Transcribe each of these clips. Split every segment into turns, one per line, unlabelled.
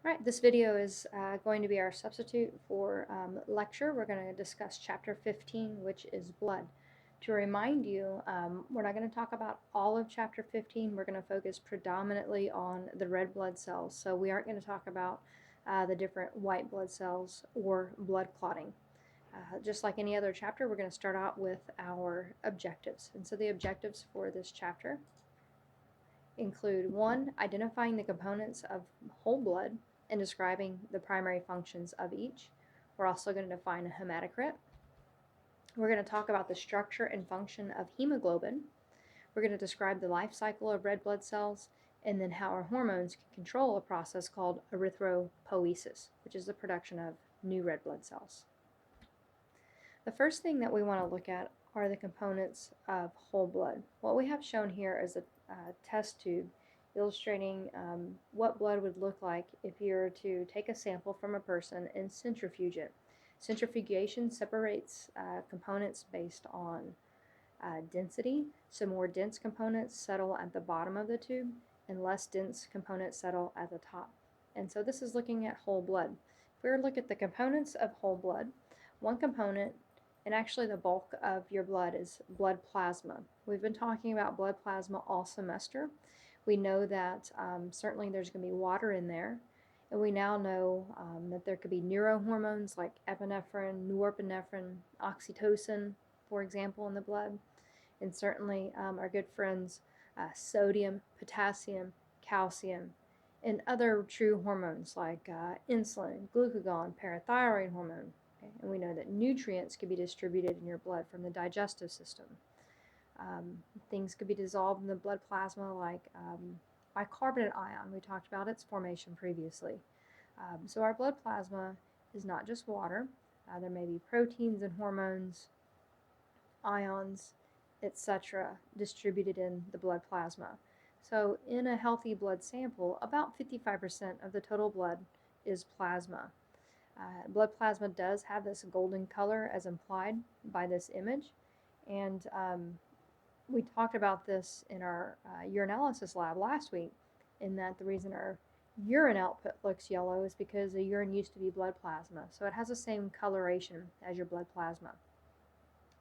Right, this video is going to be our substitute for lecture. We're going to discuss Chapter 15, which is blood. To remind you, we're not going to talk about all of Chapter 15. We're going to focus predominantly on the red blood cells. So we aren't going to talk about the different white blood cells or blood clotting. Just like any other chapter, we're going to start out with our objectives. And so the objectives for this chapter include 1. Identifying the components of whole blood and describing the primary functions of each. We're also going to define a hematocrit. We're going to talk about the structure and function of hemoglobin. We're going to describe the life cycle of red blood cells, and then how our hormones can control a process called erythropoiesis, which is the production of new red blood cells. The first thing that we want to look at are the components of whole blood. What we have shown here is a test tube illustrating what blood would look like if you were to take a sample from a person and centrifuge it. Centrifugation separates components based on density, so more dense components settle at the bottom of the tube and less dense components settle at the top. And so this is looking at whole blood. If we were to look at the components of whole blood, one component, and actually the bulk of your blood, is blood plasma. We've been talking about blood plasma all semester. We know that certainly there's going to be water in there, and we now know that there could be neurohormones like epinephrine, norepinephrine, oxytocin, for example, in the blood, and certainly our good friends sodium, potassium, calcium, and other true hormones like insulin, glucagon, parathyroid hormone. Okay? And we know that nutrients can be distributed in your blood from the digestive system. Things could be dissolved in the blood plasma like bicarbonate ion. We talked about its formation previously. So our blood plasma is not just water. There may be proteins and hormones, ions, etc. distributed in the blood plasma. So in a healthy blood sample, about 55% of the total blood is plasma. Blood plasma does have this golden color as implied by this image, and we talked about this in our urinalysis lab last week, in that the reason our urine output looks yellow is because the urine used to be blood plasma, so it has the same coloration as your blood plasma.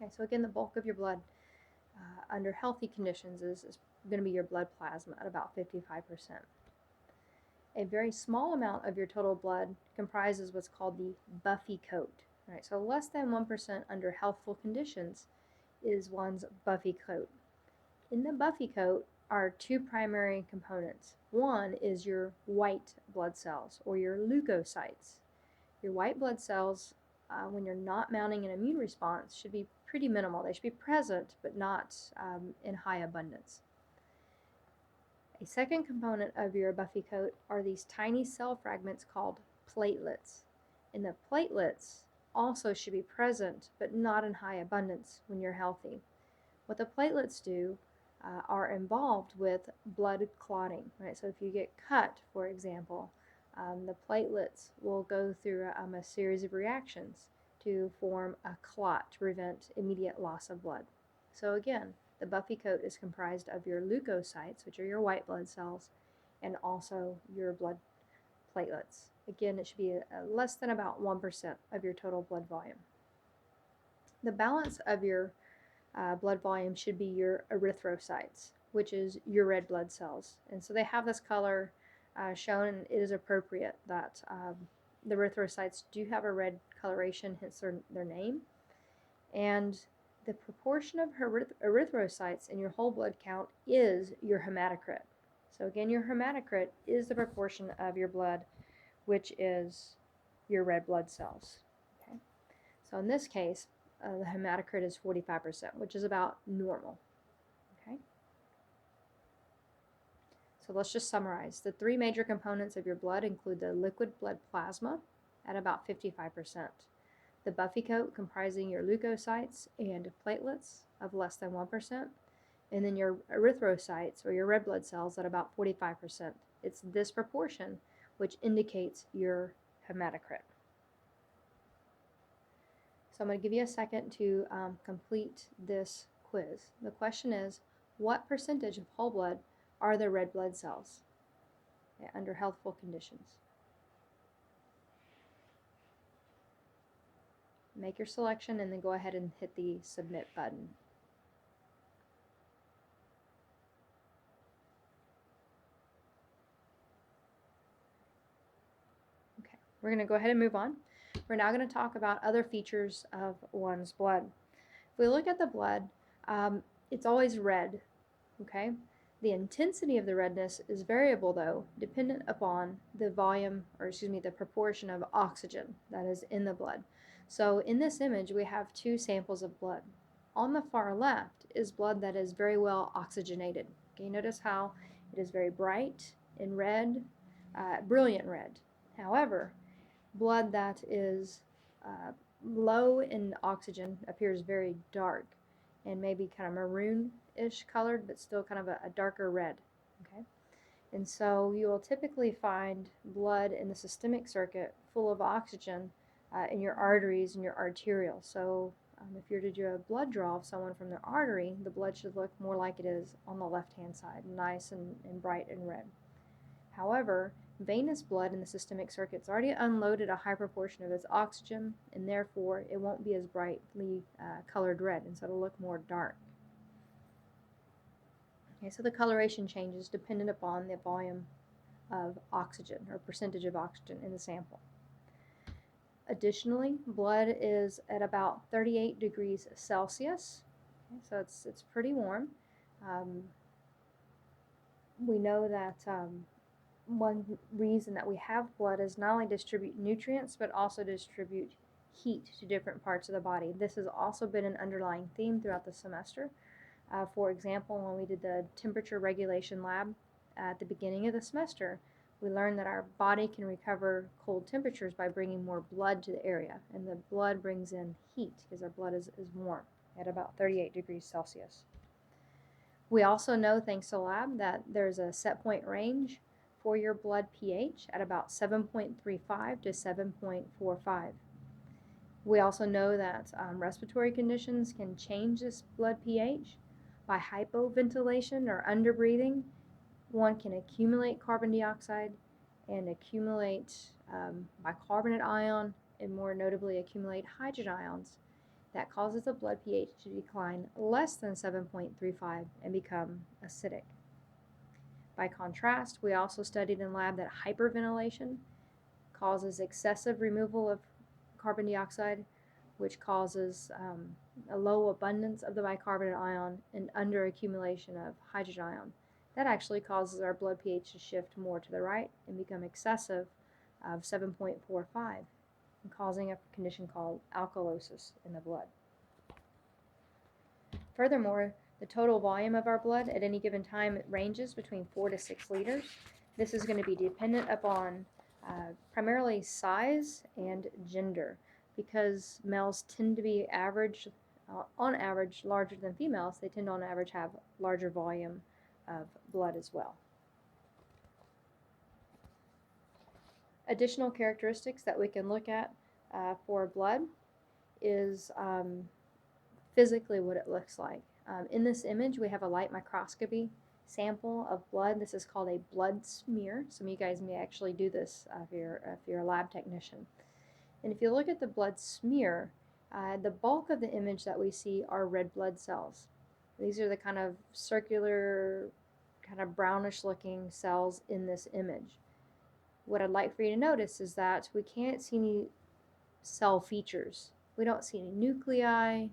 Okay, so again, the bulk of your blood under healthy conditions is going to be your blood plasma at about 55%. A very small amount of your total blood comprises what's called the buffy coat. Right, so less than 1% under healthful conditions is one's buffy coat. In the buffy coat are two primary components. One is your white blood cells, or your leukocytes. Your white blood cells, when you're not mounting an immune response, should be pretty minimal. They should be present, but not in high abundance. A second component of your buffy coat are these tiny cell fragments called platelets. And the platelets also should be present, but not in high abundance when you're healthy. What the platelets do are involved with blood clotting. Right? So if you get cut, for example, the platelets will go through a series of reactions to form a clot to prevent immediate loss of blood. So again, the buffy coat is comprised of your leukocytes, which are your white blood cells, and also your blood platelets. Again, it should be less than about 1% of your total blood volume. The balance of your blood volume should be your erythrocytes, which is your red blood cells. And so they have this color shown, and it is appropriate that the erythrocytes do have a red coloration, hence their name. And the proportion of erythrocytes in your whole blood count is your hematocrit. So again, your hematocrit is the proportion of your blood which is your red blood cells. Okay? So in this case, the hematocrit is 45%, which is about normal. Okay? So let's just summarize. The three major components of your blood include the liquid blood plasma at about 55%. The buffy coat comprising your leukocytes and platelets of less than 1%, and then your erythrocytes, or your red blood cells, at about 45%. It's this proportion which indicates your hematocrit. So I'm going to give you a second to complete this quiz. The question is, what percentage of whole blood are the red blood cells under healthful conditions? make your selection, and then go ahead and hit the submit button. Okay, we're going to go ahead and move on. We're now going to talk about other features of one's blood. If we look at the blood, it's always red, okay? The intensity of the redness is variable, though, dependent upon the volume, or excuse me, the proportion of oxygen that is in the blood. So in this image, we have two samples of blood. On the far left is blood that is very well oxygenated. Okay, notice how it is very bright in red, brilliant red. However, blood that is low in oxygen appears very dark and maybe kind of maroon-ish colored, but still kind of a darker red. Okay, and so you will typically find blood in the systemic circuit full of oxygen in your arteries and your arterial. So if you're to do a blood draw of someone from their artery, the blood should look more like it is on the left-hand side, nice and bright and red. However, venous blood in the systemic circuit has already unloaded a high proportion of its oxygen, and therefore it won't be as brightly colored red, and so it'll look more dark. Okay, so the coloration changes dependent upon the volume of oxygen, or percentage of oxygen in the sample. Additionally, blood is at about 38 degrees Celsius, okay, so it's pretty warm. We know that one reason that we have blood is not only distribute nutrients, but also distribute heat to different parts of the body. This has also been an underlying theme throughout the semester. For example, when we did the temperature regulation lab at the beginning of the semester, we learned that our body can recover cold temperatures by bringing more blood to the area, and the blood brings in heat because our blood is warm at about 38 degrees Celsius. We also know, thanks to the lab, that there's a set point range for your blood pH at about 7.35 to 7.45. We also know that respiratory conditions can change this blood pH. By hypoventilation or underbreathing, one can accumulate carbon dioxide and accumulate bicarbonate ion, and more notably accumulate hydrogen ions. That causes the blood pH to decline less than 7.35 and become acidic. By contrast, we also studied in lab that hyperventilation causes excessive removal of carbon dioxide, which causes a low abundance of the bicarbonate ion and under-accumulation of hydrogen ion. That actually causes our blood pH to shift more to the right and become excessive of 7.45, causing a condition called alkalosis in the blood. Furthermore, the total volume of our blood at any given time ranges between 4 to 6 liters. This is going to be dependent upon primarily size and gender, because males tend to be on average larger than females. They tend to on average have larger volume of blood as well. Additional characteristics that we can look at for blood is physically what it looks like. In this image, we have a light microscopy sample of blood. This is called a blood smear. Some of you guys may actually do this if you're a lab technician. And if you look at the blood smear, the bulk of the image that we see are red blood cells. These are the kind of circular, kind of brownish looking cells in this image. What I'd like for you to notice is that we can't see any cell features. We don't see any nuclei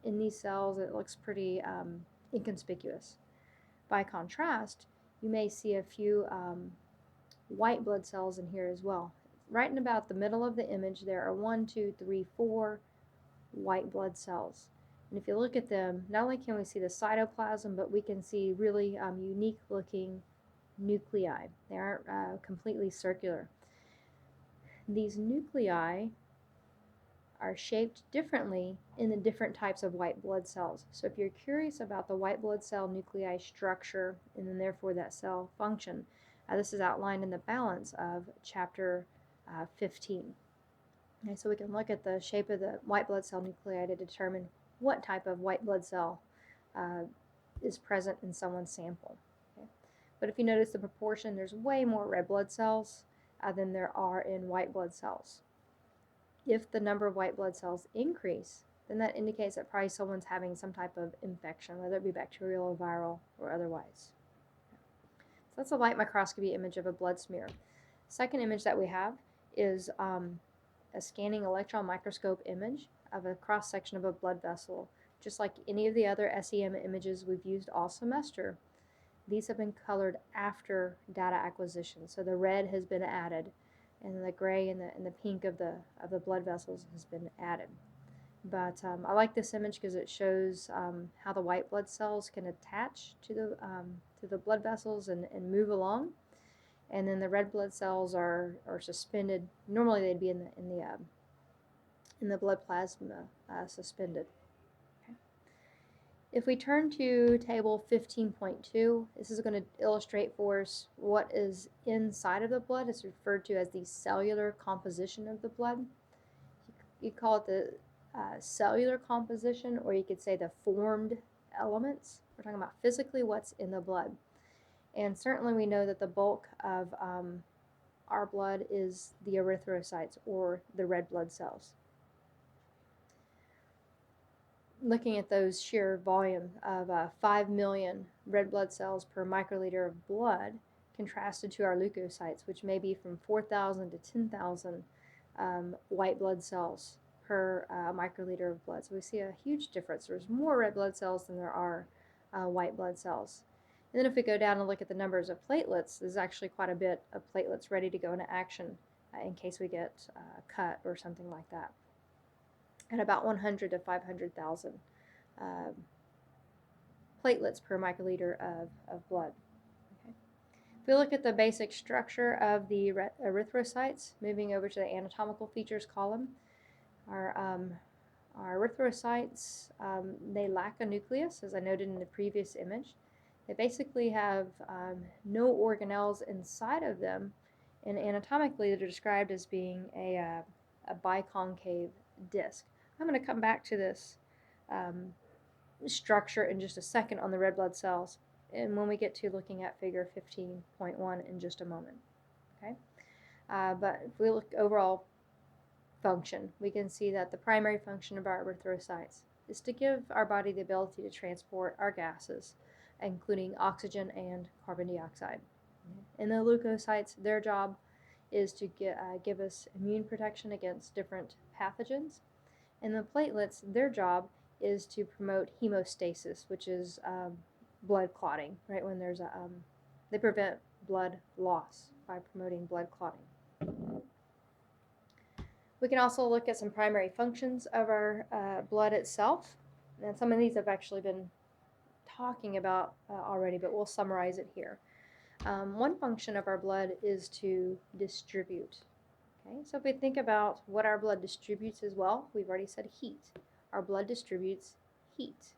in these cells. It looks pretty inconspicuous. By contrast, you may see a few white blood cells in here as well. Right in about the middle of the image, there are 1, 2, 3, 4 white blood cells. And if you look at them, not only can we see the cytoplasm, but we can see really unique looking nuclei. They aren't completely circular. These nuclei are shaped differently in the different types of white blood cells. So if you're curious about the white blood cell nuclei structure and then therefore that cell function, this is outlined in the balance of Chapter 15. Okay, so we can look at the shape of the white blood cell nuclei to determine what type of white blood cell is present in someone's sample. Okay? But if you notice the proportion, there's way more red blood cells than there are in white blood cells. If the number of white blood cells increase, then that indicates that probably someone's having some type of infection, whether it be bacterial or viral or otherwise. So that's a light microscopy image of a blood smear. Second image that we have is a scanning electron microscope image of a cross-section of a blood vessel. Just like any of the other SEM images we've used all semester, these have been colored after data acquisition. So the red has been added, and the gray and the pink of the blood vessels has been added. But I like this image because it shows how the white blood cells can attach to the blood vessels and move along, and then the red blood cells are suspended. Normally they'd be in the blood plasma suspended. Okay. If we turn to table 15.2, this is going to illustrate for us what is inside of the blood. It's referred to as the cellular composition of the blood. You call it the cellular composition, or you could say the formed elements. We're talking about physically what's in the blood. And certainly we know that the bulk of our blood is the erythrocytes, or the red blood cells. Looking at those sheer volume of 5 million red blood cells per microliter of blood contrasted to our leukocytes, which may be from 4,000 to 10,000 white blood cells per microliter of blood. So we see a huge difference. There's more red blood cells than there are white blood cells. And then if we go down and look at the numbers of platelets, there's actually quite a bit of platelets ready to go into action in case we get cut or something like that. At about 100 to 500,000 platelets per microliter of blood. Okay. If we look at the basic structure of the erythrocytes, moving over to the anatomical features column, our erythrocytes, they lack a nucleus, as I noted in the previous image. They basically have no organelles inside of them, and anatomically they're described as being a biconcave disc. I'm going to come back to this structure in just a second on the red blood cells, and when we get to looking at figure 15.1 in just a moment. Okay, but if we look overall function, we can see that the primary function of our erythrocytes is to give our body the ability to transport our gases, including oxygen and carbon dioxide. And the leukocytes, their job is to give us immune protection against different pathogens. And the platelets, their job is to promote hemostasis, which is blood clotting, right? When there's they prevent blood loss by promoting blood clotting. We can also look at some primary functions of our blood itself. And some of these I've actually been talking about already, but we'll summarize it here. One function of our blood is to distribute. Okay, so if we think about what our blood distributes as well, we've already said heat. Our blood distributes heat.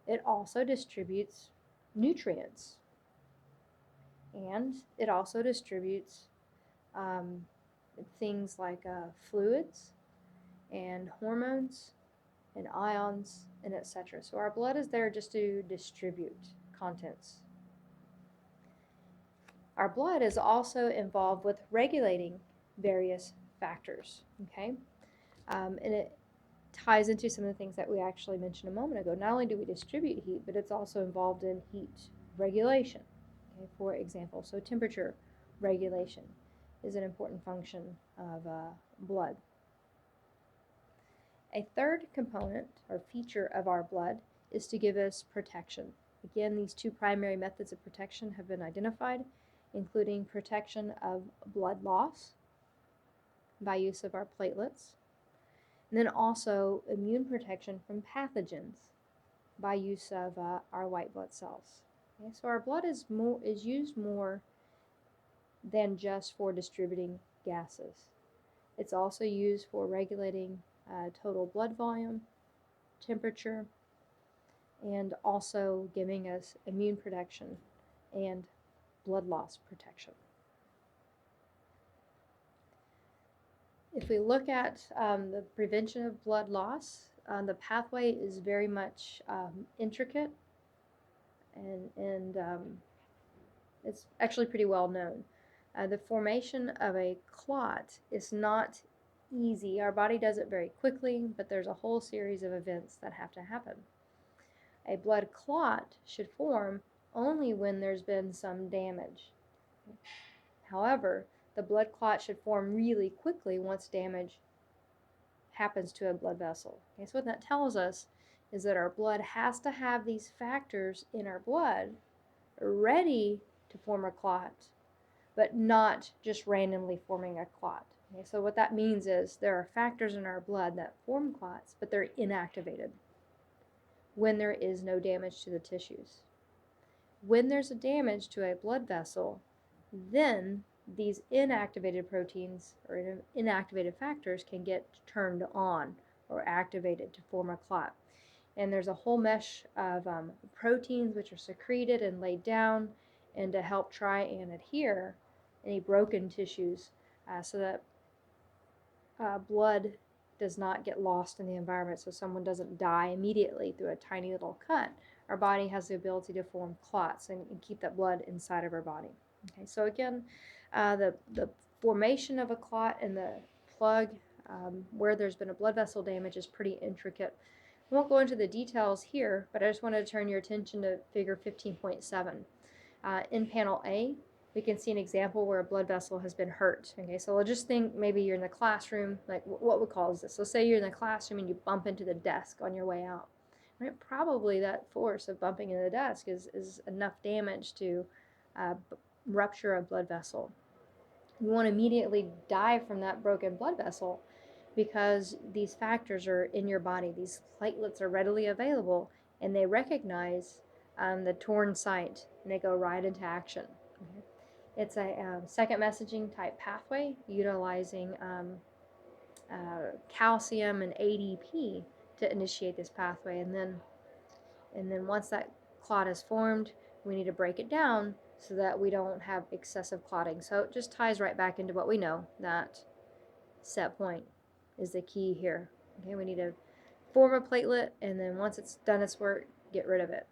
It also distributes nutrients. And it also distributes things like fluids and hormones and ions and etc. So our blood is there just to distribute contents. Our blood is also involved with regulating various factors, okay? And it ties into some of the things that we actually mentioned a moment ago. Not only do we distribute heat, but it's also involved in heat regulation, okay, for example. So temperature regulation is an important function of blood. A third component or feature of our blood is to give us protection. Again, these two primary methods of protection have been identified, including protection of blood loss by use of our platelets, and then also immune protection from pathogens by use of our white blood cells. Okay, so our blood is used more than just for distributing gases. It's also used for regulating total blood volume, temperature, and also giving us immune protection and blood loss protection. If we look at the prevention of blood loss, the pathway is very much intricate, and it's actually pretty well known. The formation of a clot is not easy. Our body does it very quickly, but there's a whole series of events that have to happen. A blood clot should form only when there's been some damage. However, the blood clot should form really quickly once damage happens to a blood vessel. Okay, so what that tells us is that our blood has to have these factors in our blood ready to form a clot, but not just randomly forming a clot. Okay, so what that means is there are factors in our blood that form clots, but they're inactivated when there is no damage to the tissues. When there's a damage to a blood vessel, then these inactivated proteins or inactivated factors can get turned on or activated to form a clot. And there's a whole mesh of proteins which are secreted and laid down and to help try and adhere any broken tissues so that blood does not get lost in the environment, so someone doesn't die immediately through a tiny little cut. Our body has the ability to form clots and keep that blood inside of our body. Okay, so again, the formation of a clot and the plug where there's been a blood vessel damage is pretty intricate. We won't go into the details here, but I just wanted to turn your attention to figure 15.7. In panel A, we can see an example where a blood vessel has been hurt. Okay, so we'll just think maybe you're in the classroom, like what we call this. So say you're in the classroom and you bump into the desk on your way out. Right? Probably that force of bumping into the desk is enough damage to rupture a blood vessel. You want to immediately dive from that broken blood vessel because these factors are in your body. These platelets are readily available and they recognize the torn site and they go right into action. Okay? It's a second messaging type pathway utilizing calcium and ADP to initiate this pathway. And then once that clot is formed, we need to break it down so that we don't have excessive clotting. So it just ties right back into what we know, that set point is the key here. Okay, we need to form a platelet, and then once it's done its work, get rid of it.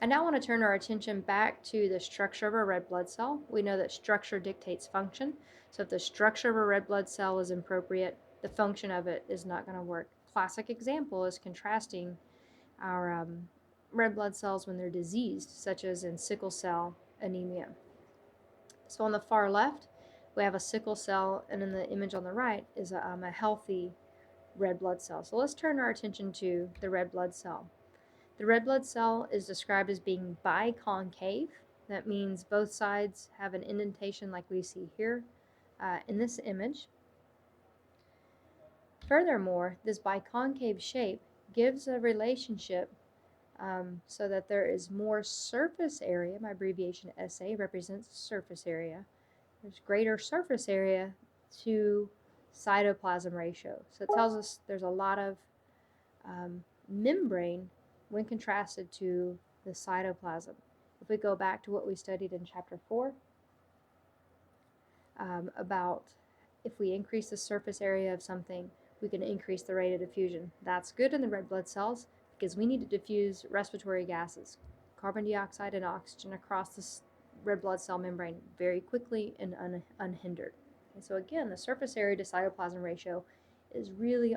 I now want to turn our attention back to the structure of a red blood cell. We know that structure dictates function. So if the structure of a red blood cell is inappropriate, the function of it is not going to work. Classic example is contrasting our red blood cells when they're diseased, such as in sickle cell anemia. So on the far left, we have a sickle cell, and in the image on the right is a healthy red blood cell. So let's turn our attention to the red blood cell. The red blood cell is described as being biconcave. That means both sides have an indentation like we see here in this image. Furthermore, this biconcave shape gives a relationship so that there is more surface area. My abbreviation SA represents surface area. There's greater surface area to cytoplasm ratio. So it tells us there's a lot of membrane when contrasted to the cytoplasm. If we go back to what we studied in chapter 4 about if we increase the surface area of something, we can increase the rate of diffusion. That's good in the red blood cells because we need to diffuse respiratory gases, carbon dioxide and oxygen, across the red blood cell membrane very quickly and unhindered. And so again, the surface area to cytoplasm ratio is really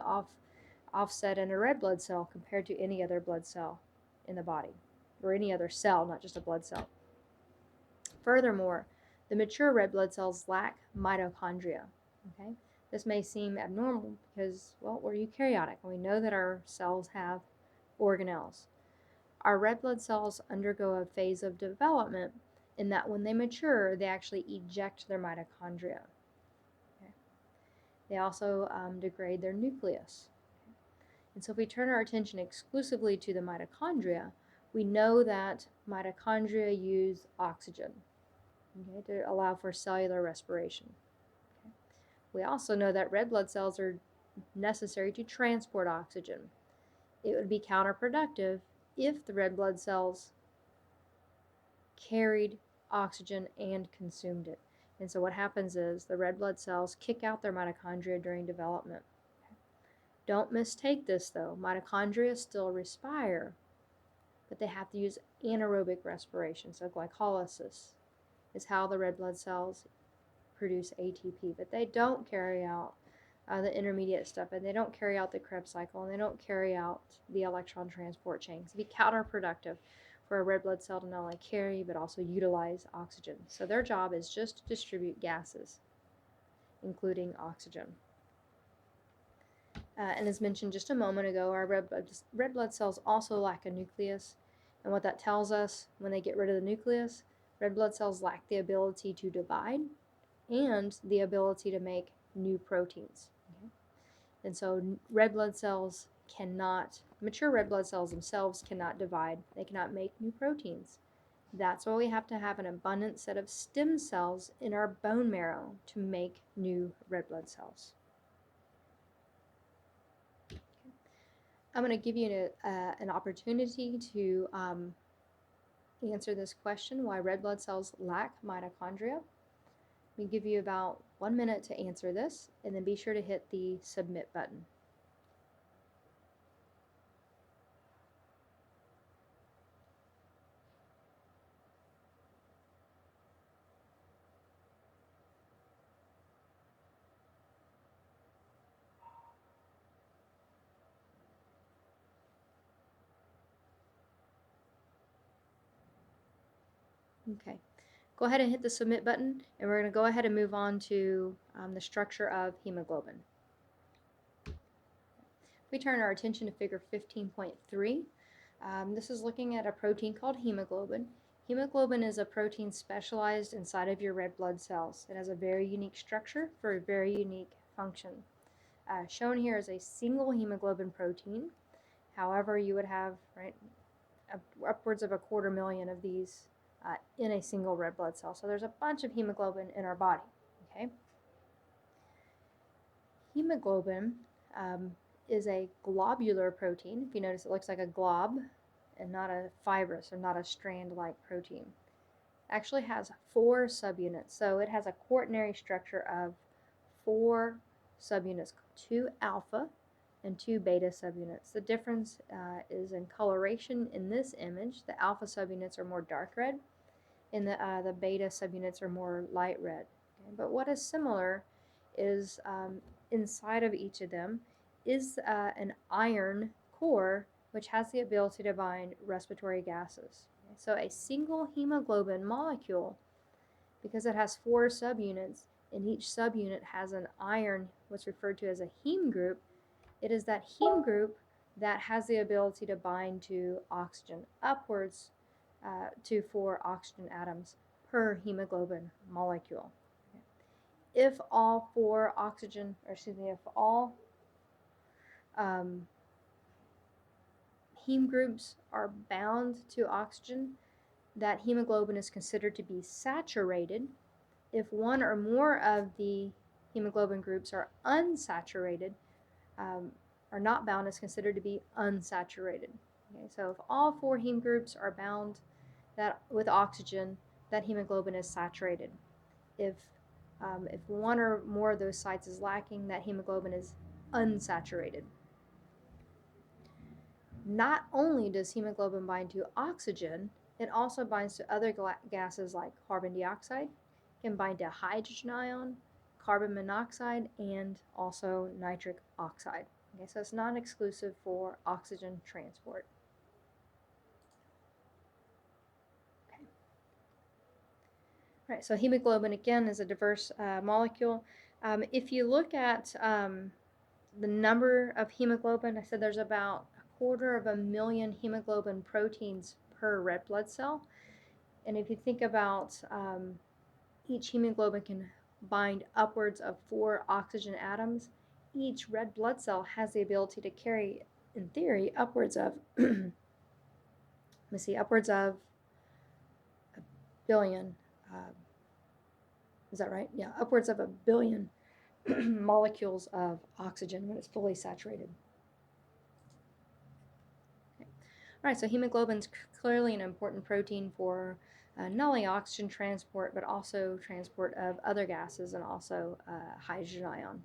offset in a red blood cell compared to any other blood cell in the body, or any other cell, not just a blood cell. Furthermore, the mature red blood cells lack mitochondria. Okay? This may seem abnormal because, well, we're eukaryotic, and we know that our cells have organelles. Our red blood cells undergo a phase of development in that when they mature, they actually eject their mitochondria. Okay? They also degrade their nucleus. Okay? And so if we turn our attention exclusively to the mitochondria, we know that mitochondria use oxygen, okay, to allow for cellular respiration. Okay? We also know that red blood cells are necessary to transport oxygen. It would be counterproductive if the red blood cells carried oxygen and consumed it. And so what happens is the red blood cells kick out their mitochondria during development. Okay? Don't mistake this though. Mitochondria still respire, but they have to use anaerobic respiration. So glycolysis is how the red blood cells produce ATP, but they don't carry out the intermediate stuff, and they don't carry out the Krebs cycle, and they don't carry out the electron transport chains. It'd be counterproductive for a red blood cell to not only carry but also utilize oxygen. So their job is just to distribute gases, including oxygen. And as mentioned just a moment ago, our red blood cells also lack a nucleus. And what that tells us, when they get rid of the nucleus, red blood cells lack the ability to divide and the ability to make new proteins. Okay? And so red blood cells cannot, mature red blood cells themselves cannot divide. They cannot make new proteins. That's why we have to have an abundant set of stem cells in our bone marrow to make new red blood cells. I'm going to give you an opportunity to answer this question, why red blood cells lack mitochondria. Let me give you about 1 minute to answer this, and then be sure to hit the submit button. Okay, go ahead and hit the submit button, and we're going to go ahead and move on to the structure of hemoglobin. If we turn our attention to figure 15.3, this is looking at a protein called hemoglobin. Hemoglobin is a protein specialized inside of your red blood cells. It has a very unique structure for a very unique function. Shown here is a single hemoglobin protein. However, you would have upwards of 250,000 of these in a single red blood cell. So there's a bunch of hemoglobin in our body. Okay. Hemoglobin is a globular protein. If you notice, it looks like a glob and not a fibrous or not a strand-like protein. It actually has 4 subunits. So it has a quaternary structure of 4 subunits, 2 alpha and 2 beta subunits. The difference is in coloration in this image. The alpha subunits are more dark red, and the beta subunits are more light red. Okay? But what is similar is inside of each of them is an iron core, which has the ability to bind respiratory gases. Okay? So a single hemoglobin molecule, because it has 4 subunits, and each subunit has an iron, what's referred to as a heme group, it is that heme group that has the ability to bind to oxygen, upwards to 4 oxygen atoms per hemoglobin molecule. Okay. If all 4 oxygen, or excuse me, if all heme groups are bound to oxygen, that hemoglobin is considered to be saturated. If one or more of the hemoglobin groups are unsaturated, are not bound, is considered to be unsaturated. Okay, so if all 4 heme groups are bound with oxygen, that hemoglobin is saturated. If one or more of those sites is lacking, that hemoglobin is unsaturated. Not only does hemoglobin bind to oxygen, it also binds to other gases like carbon dioxide, can bind to hydrogen ion, carbon monoxide, and also nitric oxide. Okay, so it's not exclusive for oxygen transport. Okay. Right, so hemoglobin again is a diverse molecule. If you look at the number of hemoglobin, I said there's about 250,000 hemoglobin proteins per red blood cell. And if you think about each hemoglobin can bind upwards of 4 oxygen atoms, each red blood cell has the ability to carry, in theory, upwards of, upwards of 1 billion. Is that right? Yeah, upwards of 1 billion molecules of oxygen when it's fully saturated. Okay. All right, so hemoglobin is clearly an important protein for not only oxygen transport, but also transport of other gases and also hydrogen ion.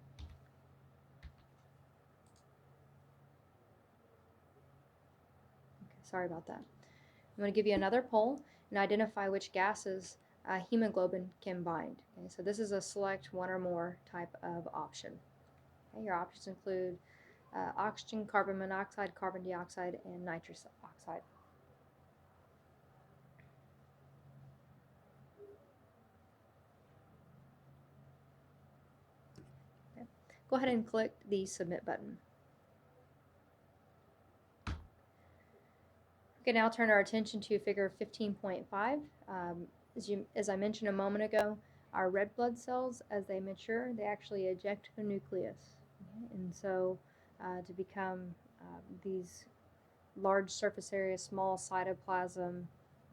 Okay, sorry about that. I'm going to give you another poll and identify which gases hemoglobin can bind. Okay, so this is a select one or more type of option. Okay, your options include oxygen, carbon monoxide, carbon dioxide, and nitrous oxide. Okay. Go ahead and click the submit button. We can now turn our attention to figure 15.5. As I mentioned a moment ago, our red blood cells, as they mature, they actually eject the nucleus. Okay? And so to become these large surface area, small cytoplasm,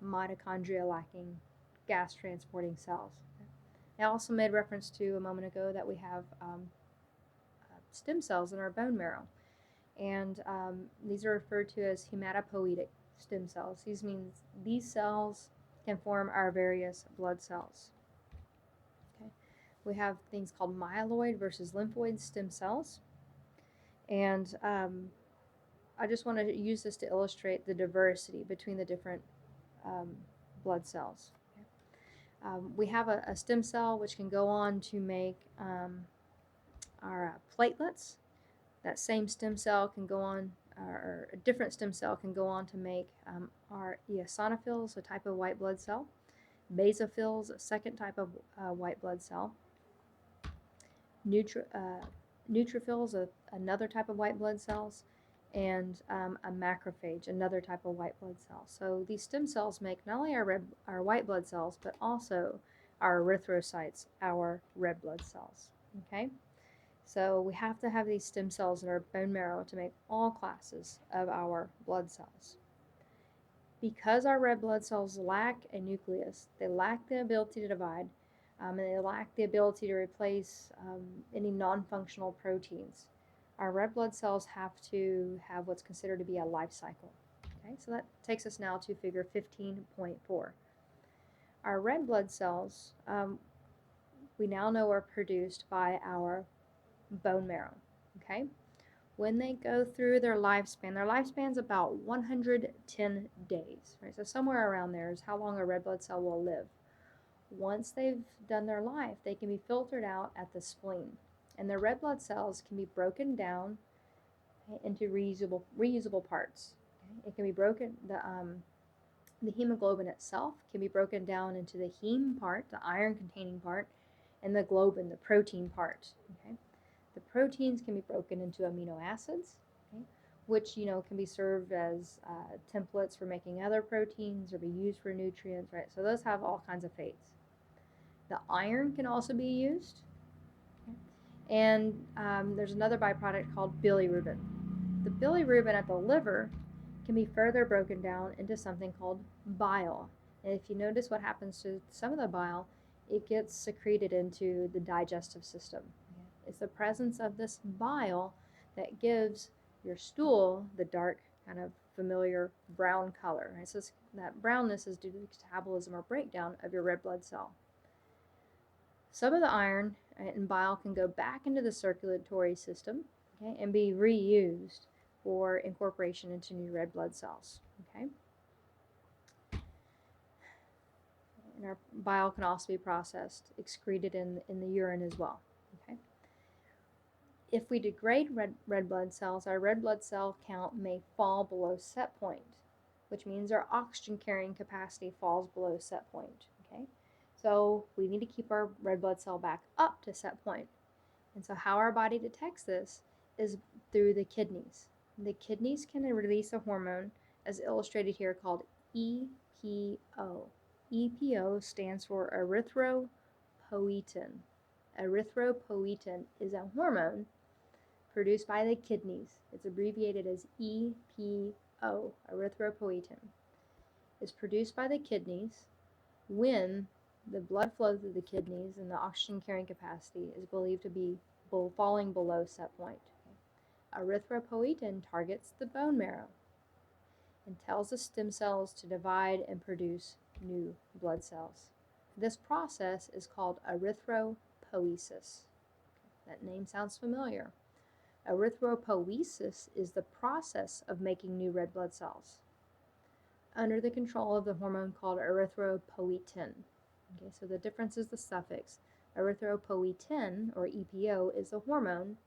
mitochondria lacking, gas transporting cells. I also made reference to a moment ago that we have stem cells in our bone marrow. And these are referred to as hematopoietic stem cells. These means these cells can form our various blood cells. Okay. We have things called myeloid versus lymphoid stem cells. And I just want to use this to illustrate the diversity between the different blood cells. Okay. We have a stem cell which can go on to make our platelets. That same stem cell can go on, or a different stem cell can go on to make our eosinophils, a type of white blood cell, basophils, a second type of white blood cell, neutrophils, another type of white blood cells, and a macrophage, another type of white blood cell. So these stem cells make not only our white blood cells, but also our erythrocytes, our red blood cells. Okay. So we have to have these stem cells in our bone marrow to make all classes of our blood cells. Because our red blood cells lack a nucleus, they lack the ability to divide, and they lack the ability to replace any non-functional proteins. Our red blood cells have to have what's considered to be a life cycle. Okay, so that takes us now to figure 15.4. Our red blood cells, we now know are produced by our bone marrow. Okay, when they go through their lifespan's about 110 days, right? So somewhere around there is how long a red blood cell will live. Once they've done their life, they can be filtered out at the spleen, and the red blood cells can be broken down into reusable parts. Okay? It can be broken. The hemoglobin itself can be broken down into the heme part, the iron-containing part, and the globin, the protein part. Okay. The proteins can be broken into amino acids, okay, which can be served as templates for making other proteins or be used for nutrients, right? So those have all kinds of fates. The iron can also be used, okay? And there's another byproduct called bilirubin. The bilirubin at the liver can be further broken down into something called bile. And if you notice what happens to some of the bile, it gets secreted into the digestive system. It's the presence of this bile that gives your stool the dark, kind of familiar brown color. Right? So that brownness is due to the metabolism or breakdown of your red blood cell. Some of the iron and bile can go back into the circulatory system, okay, and be reused for incorporation into new red blood cells. Okay? And our bile can also be processed, excreted in the urine as well. Okay? If we degrade red blood cells, our red blood cell count may fall below set point, which means our oxygen carrying capacity falls below set point. Okay? So we need to keep our red blood cell back up to set point. And so how our body detects this is through the kidneys. The kidneys can release a hormone, as illustrated here, called EPO. EPO stands for erythropoietin. Erythropoietin is a hormone produced by the kidneys. It's abbreviated as EPO, erythropoietin. It's produced by the kidneys when the blood flow through the kidneys and the oxygen carrying capacity is believed to be falling below set point. Erythropoietin targets the bone marrow and tells the stem cells to divide and produce new blood cells. This process is called erythropoiesis. That name sounds familiar. Erythropoiesis is the process of making new red blood cells under the control of the hormone called erythropoietin. Okay, so the difference is the suffix. Erythropoietin, or EPO, is a hormone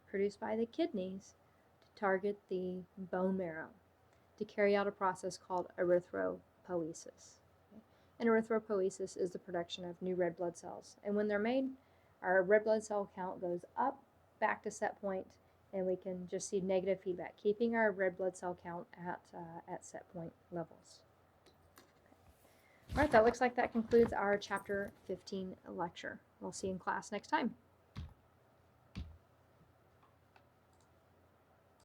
produced by the kidneys to target the bone marrow to carry out a process called erythropoiesis. Okay? And erythropoiesis is the production of new red blood cells. And when they're made, our red blood cell count goes up back to set point, and we can just see negative feedback, keeping our red blood cell count at set point levels. All right, that looks like that concludes our Chapter 15 lecture. We'll see you in class next time.